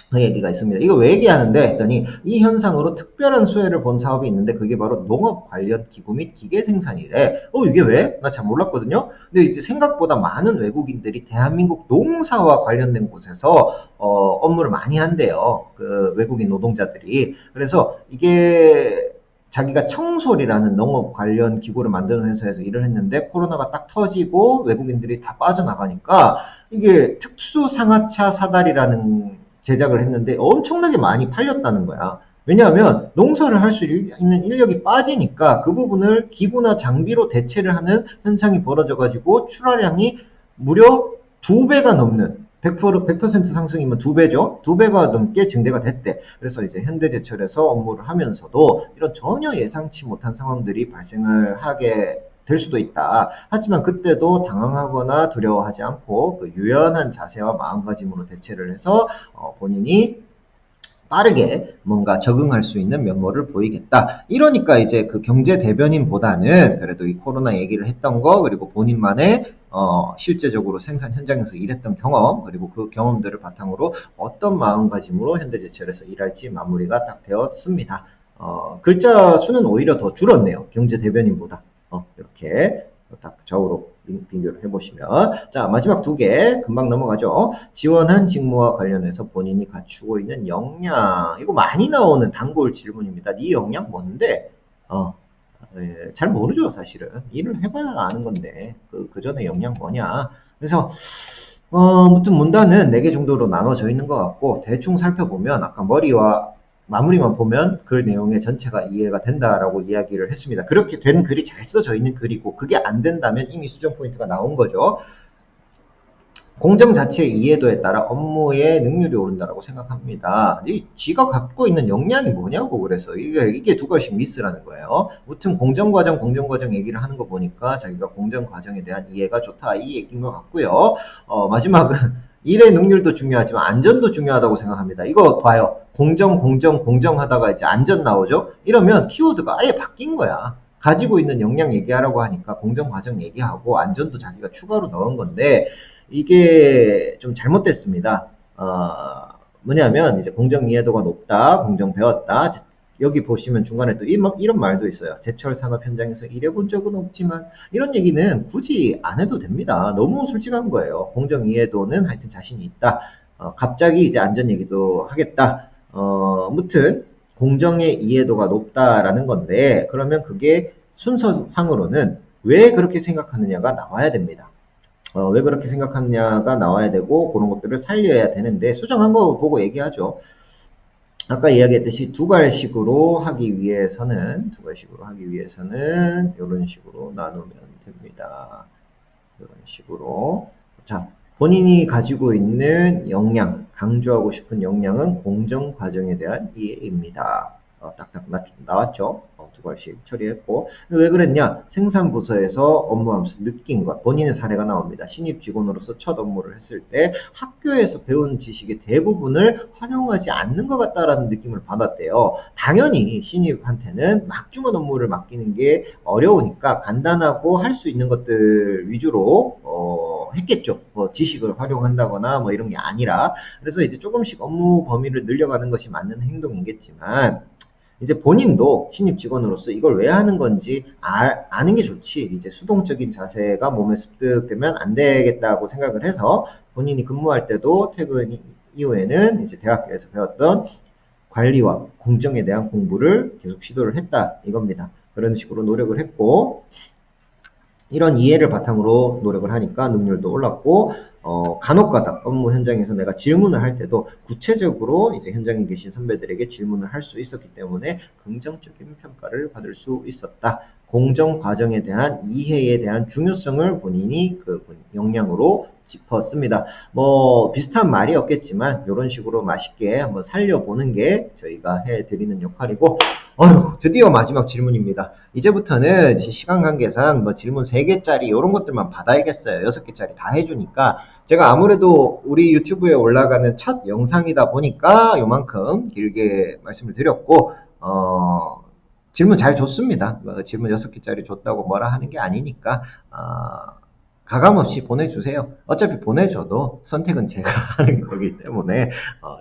그 얘기가 있습니다. 이거 왜 얘기하는데 했더니 이 현상으로 특별한 수혜를 본 사업이 있는데 그게 바로 농업 관련 기구 및 기계 생산이래. 이게 왜? 나 잘 몰랐거든요. 근데 이제 생각보다 많은 외국인들이 대한민국 농사와 관련된 곳에서 업무를 많이 한대요. 그 외국인 노동자들이. 그래서 이게 자기가 청솔이라는 농업 관련 기구를 만드는 회사에서 일을 했는데 코로나가 딱 터지고 외국인들이 다 빠져나가니까 이게 특수상하차 사다리라는 제작을 했는데 엄청나게 많이 팔렸다는 거야. 왜냐하면 농사를 할 수 있는 인력이 빠지니까 그 부분을 기구나 장비로 대체를 하는 현상이 벌어져가지고 출하량이 무려 2배가 넘는 100% 상승이면 2배죠. 2배가 넘게 증대가 됐대. 그래서 이제 현대제철에서 업무를 하면서도 이런 전혀 예상치 못한 상황들이 발생을 하게 될 수도 있다. 하지만 그때도 당황하거나 두려워하지 않고 그 유연한 자세와 마음가짐으로 대처를 해서 본인이 빠르게 뭔가 적응할 수 있는 면모를 보이겠다. 이러니까 이제 그 경제 대변인보다는 그래도 이 코로나 얘기를 했던 거, 그리고 본인만의 실제적으로 생산 현장에서 일했던 경험, 그리고 그 경험들을 바탕으로 어떤 마음가짐으로 현대제철에서 일할지 마무리가 딱 되었습니다. 글자 수는 오히려 더 줄었네요. 경제 대변인보다. 이렇게 딱 좌우로 비교를 해보시면. 자, 마지막 두 개 금방 넘어가죠. 지원한 직무와 관련해서 본인이 갖추고 있는 역량. 이거 많이 나오는 단골 질문입니다. 네 역량 뭔데? 잘 모르죠, 사실은. 일을 해봐야 아는 건데, 그 전에 역량 뭐냐. 그래서, 아무튼 문단은 4개 정도로 나눠져 있는 것 같고, 대충 살펴보면, 아까 머리와 마무리만 보면 글 내용의 전체가 이해가 된다라고 이야기를 했습니다. 그렇게 된 글이 잘 써져 있는 글이고, 그게 안 된다면 이미 수정 포인트가 나온 거죠. 공정 자체의 이해도에 따라 업무의 능률이 오른다고 생각합니다. 지가 갖고 있는 역량이 뭐냐고. 그래서 이게 두 가지 미스라는 거예요. 무튼 공정과정 얘기를 하는 거 보니까 자기가 공정과정에 대한 이해가 좋다, 이 얘기인 것 같고요. 마지막은 일의 능률도 중요하지만 안전도 중요하다고 생각합니다. 이거 봐요. 공정 하다가 이제 안전 나오죠? 이러면 키워드가 아예 바뀐 거야. 가지고 있는 역량 얘기하라고 하니까 공정과정 얘기하고 안전도 자기가 추가로 넣은 건데, 이게 좀 잘못됐습니다. 뭐냐면 이제 공정 이해도가 높다, 공정 배웠다. 여기 보시면 중간에 또 이런 말도 있어요. 제철 산업 현장에서 일해본 적은 없지만, 이런 얘기는 굳이 안 해도 됩니다. 너무 솔직한 거예요. 공정 이해도는 하여튼 자신이 있다. 갑자기 이제 안전 얘기도 하겠다. 무튼 공정의 이해도가 높다라는 건데, 그러면 그게 순서상으로는 왜 그렇게 생각하느냐가 나와야 됩니다. 왜 그렇게 생각하느냐가 나와야 되고, 그런 것들을 살려야 되는데, 수정한 거 보고 얘기하죠. 아까 이야기했듯이 두괄식으로 하기 위해서는 이런 식으로 나누면 됩니다. 이런 식으로. 자, 본인이 가지고 있는 역량, 강조하고 싶은 역량은 공정 과정에 대한 이해입니다. 딱딱 나왔죠? 두 발씩 처리했고. 왜 그랬냐? 생산부서에서 업무하면서 느낀 것, 본인의 사례가 나옵니다. 신입 직원으로서 첫 업무를 했을 때 학교에서 배운 지식의 대부분을 활용하지 않는 것 같다라는 느낌을 받았대요. 당연히 신입한테는 막중한 업무를 맡기는 게 어려우니까 간단하고 할 수 있는 것들 위주로 했겠죠. 지식을 활용한다거나 뭐 이런 게 아니라. 그래서 이제 조금씩 업무 범위를 늘려가는 것이 맞는 행동이겠지만, 이제 본인도 신입 직원으로서 이걸 왜 하는 건지 아는 게 좋지, 이제 수동적인 자세가 몸에 습득되면 안 되겠다고 생각을 해서, 본인이 근무할 때도 퇴근 이후에는 이제 대학교에서 배웠던 관리와 공정에 대한 공부를 계속 시도를 했다, 이겁니다. 그런 식으로 노력을 했고, 이런 이해를 바탕으로 노력을 하니까 능률도 올랐고, 간혹가다 업무 현장에서 내가 질문을 할 때도 구체적으로 이제 현장에 계신 선배들에게 질문을 할 수 있었기 때문에 긍정적인 평가를 받을 수 있었다. 공정 과정에 대한 이해에 대한 중요성을 본인이 그 역량으로 짚었습니다. 뭐 비슷한 말이 없겠지만 이런 식으로 맛있게 한번 살려보는 게 저희가 해드리는 역할이고, 드디어 마지막 질문입니다. 이제부터는 시간 관계상 뭐 질문 3개짜리 이런 것들만 받아야겠어요. 6개짜리 다 해주니까. 제가 아무래도 우리 유튜브에 올라가는 첫 영상이다 보니까 요만큼 길게 말씀을 드렸고, 질문 잘 줬습니다. 질문 6개짜리 줬다고 뭐라 하는 게 아니니까, 가감없이 보내주세요. 어차피 보내줘도 선택은 제가 하는 거기 때문에,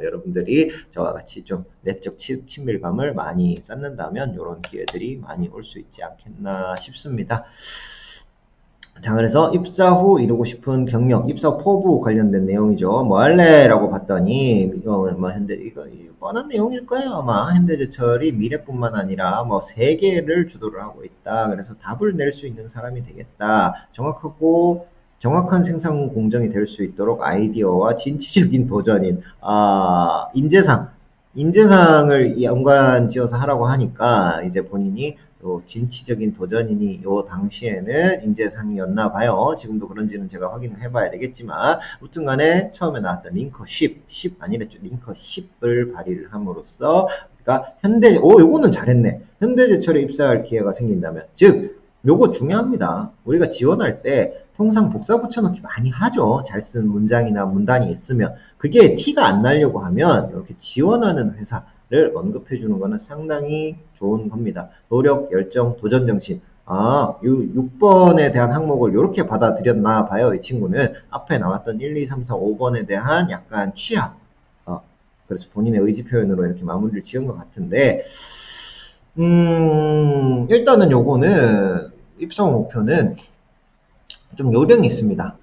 여러분들이 저와 같이 좀 내적 친밀감을 많이 쌓는다면 이런 기회들이 많이 올 수 있지 않겠나 싶습니다. 자, 그래서 입사 후 이루고 싶은 경력, 입사 포부 관련된 내용이죠. 뭐 할래? 라고 봤더니, 이거 뻔한 내용일 거예요. 아마 현대제철이 미래뿐만 아니라 뭐 세계를 주도를 하고 있다. 그래서 답을 낼 수 있는 사람이 되겠다. 정확한 생산 공정이 될 수 있도록 아이디어와 진취적인 도전인, 인재상을 연관 지어서 하라고 하니까 이제 본인이 진취적인 도전이니 요 당시에는 인재상이었나 봐요. 지금도 그런지는 제가 확인을 해봐야 되겠지만, 아무튼 간에 처음에 나왔던 링커십, 10 아니랬죠. 링커십을 발휘를 함으로써, 그러니까 요거는 잘했네. 현대제철에 입사할 기회가 생긴다면, 즉 요거 중요합니다. 우리가 지원할 때 통상 복사 붙여넣기 많이 하죠. 잘 쓴 문장이나 문단이 있으면. 그게 티가 안 나려고 하면 이렇게 지원하는 회사를 언급해 주는 거는 상당히 좋은 겁니다. 노력, 열정, 도전 정신. 아, 6번에 대한 항목을 이렇게 받아들였나 봐요. 이 친구는 앞에 나왔던 1, 2, 3, 4, 5번에 대한 약간 취합. 그래서 본인의 의지 표현으로 이렇게 마무리를 지은 것 같은데, 일단은 요거는 입사 목표는 좀 요령이 있습니다.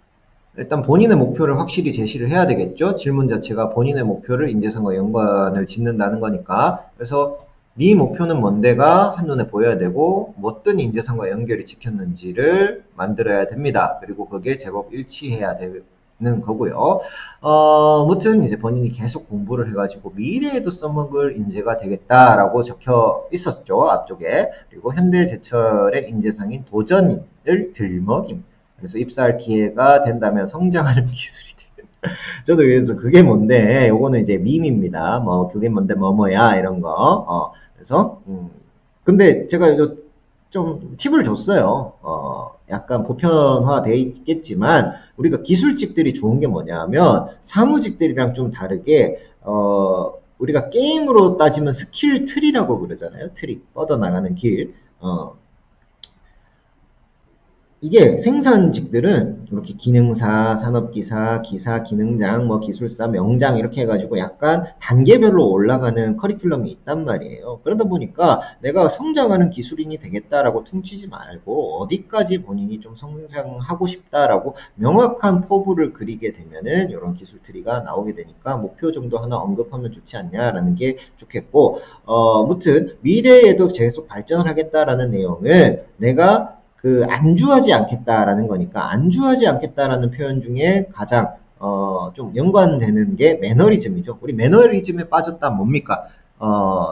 일단 본인의 목표를 확실히 제시를 해야 되겠죠. 질문 자체가 본인의 목표를 인재상과 연관을 짓는다는 거니까. 그래서 네 목표는 뭔데가 한눈에 보여야 되고 어떤 인재상과 연결이 찍혔는지를 만들어야 됩니다. 그리고 그게 제법 일치해야 되는 거고요. 무튼 이제 본인이 계속 공부를 해가지고 미래에도 써먹을 인재가 되겠다라고 적혀 있었죠. 앞쪽에. 그리고 현대제철의 인재상인 도전인을 들먹임. 그래서 입사할 기회가 된다면 성장하는 기술이 돼. 저도 그래서 그게 뭔데, 요거는 이제 밈입니다. 뭐, 그게 뭔데, 뭐야, 이런 거. 그래서, 근데 제가 이거 좀 팁을 줬어요. 약간 보편화돼 있겠지만, 우리가 기술직들이 좋은 게 뭐냐면, 사무직들이랑 좀 다르게, 우리가 게임으로 따지면 스킬 트리라고 그러잖아요. 트리, 뻗어나가는 길. 이게 생산직들은 이렇게 기능사, 산업기사, 기사, 기능장, 뭐 기술사, 명장 이렇게 해가지고 약간 단계별로 올라가는 커리큘럼이 있단 말이에요. 그러다 보니까 내가 성장하는 기술인이 되겠다라고 퉁치지 말고 어디까지 본인이 좀 성장하고 싶다라고 명확한 포부를 그리게 되면은 이런 기술 트리가 나오게 되니까 목표 정도 하나 언급하면 좋지 않냐라는 게 좋겠고, 무튼 미래에도 계속 발전을 하겠다라는 내용은 내가 안주하지 않겠다라는 거니까 안주하지 않겠다라는 표현 중에 가장 좀 연관되는 게 매너리즘이죠. 우리 매너리즘에 빠졌다 뭡니까?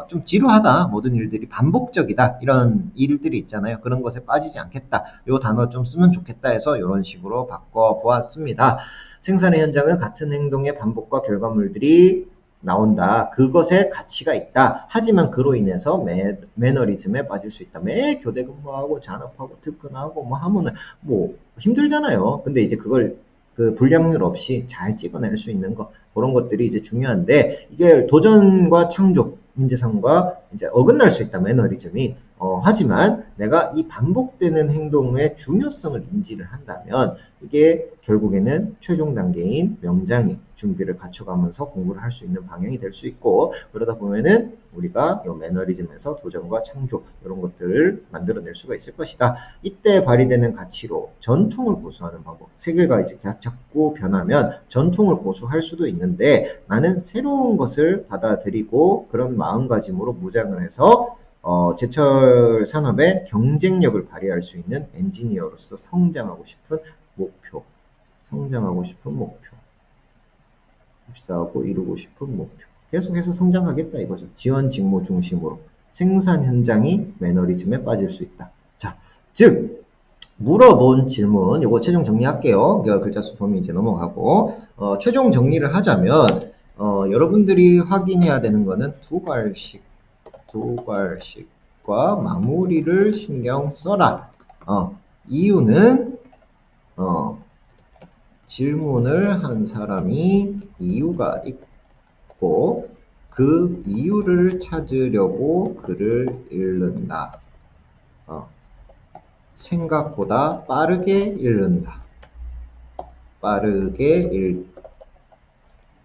좀 지루하다. 모든 일들이 반복적이다. 이런 일들이 있잖아요. 그런 것에 빠지지 않겠다. 요 단어 좀 쓰면 좋겠다 해서 이런 식으로 바꿔보았습니다. 생산의 현장은 같은 행동의 반복과 결과물들이 나온다. 그것에 가치가 있다. 하지만 그로 인해서 매너리즘에 빠질 수 있다. 매일 교대 근무하고 잔업하고 특근하고 뭐 하면은 뭐 힘들잖아요. 근데 이제 그걸 그 불량률 없이 잘 찍어낼 수 있는 거 그런 것들이 이제 중요한데 이게 도전과 창조 인재상과 이제 어긋날 수 있다. 매너리즘이. 하지만 내가 이 반복되는 행동의 중요성을 인지를 한다면 이게 결국에는 최종 단계인 명장이 준비를 갖춰가면서 공부를 할 수 있는 방향이 될 수 있고 그러다 보면은 우리가 이 매너리즘에서 도전과 창조 이런 것들을 만들어낼 수가 있을 것이다. 이때 발휘되는 가치로 전통을 고수하는 방법. 세계가 이제 자꾸 변하면 전통을 고수할 수도 있는데 나는 새로운 것을 받아들이고 그런 마음가짐으로 무장을 해서 제철 산업의 경쟁력을 발휘할 수 있는 엔지니어로서 성장하고 싶은 목표. 성장하고 싶은 목표. 입사하고 이루고 싶은 목표. 계속해서 성장하겠다 이거죠. 지원 직무 중심으로. 생산 현장이 매너리즘에 빠질 수 있다. 자, 즉 물어본 질문 요거 최종 정리할게요. 글자 수 범위 이제 넘어가고 최종 정리를 하자면 여러분들이 확인해야 되는 거는 두 발씩과 마무리를 신경 써라. 이유는 질문을 한 사람이 이유가 있고 그 이유를 찾으려고 글을 읽는다. 생각보다 빠르게 읽는다. 빠르게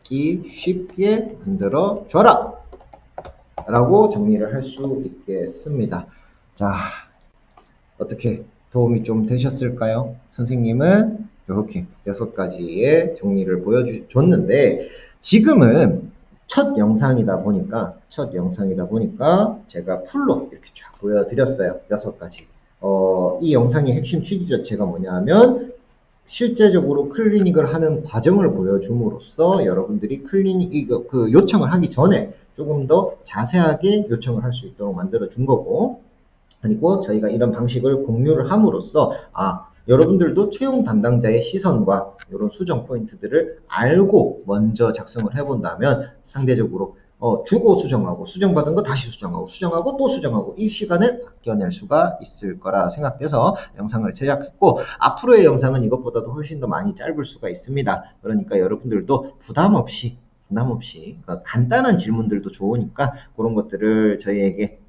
읽기 쉽게 만들어 줘라. 라고 정리를 할 수 있겠습니다. 자, 어떻게 도움이 좀 되셨을까요? 선생님은 이렇게 6가지의 정리를 보여줬는데 지금은 첫 영상이다 보니까 제가 풀로 이렇게 쫙 보여드렸어요. 6가지. 이 영상의 핵심 취지 자체가 뭐냐면 실제적으로 클리닉을 하는 과정을 보여줌으로써 여러분들이 그 요청을 하기 전에 조금 더 자세하게 요청을 할 수 있도록 만들어 준 거고 그리고 저희가 이런 방식을 공유를 함으로써 여러분들도 채용 담당자의 시선과 이런 수정 포인트들을 알고 먼저 작성을 해본다면 상대적으로 주고 수정하고 수정받은 거 다시 수정하고 수정하고 또 수정하고 이 시간을 아껴낼 수가 있을 거라 생각돼서 영상을 제작했고 앞으로의 영상은 이것보다도 훨씬 더 많이 짧을 수가 있습니다. 그러니까 여러분들도 부담 없이 그러니까 간단한 질문들도 좋으니까 그런 것들을 저희에게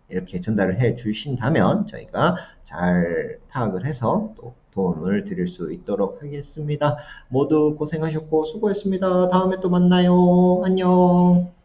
이렇게 전달을 해 주신다면 저희가 잘 파악을 해서 또 도움을 드릴 수 있도록 하겠습니다. 모두 고생하셨고 수고했습니다. 다음에 또 만나요. 안녕.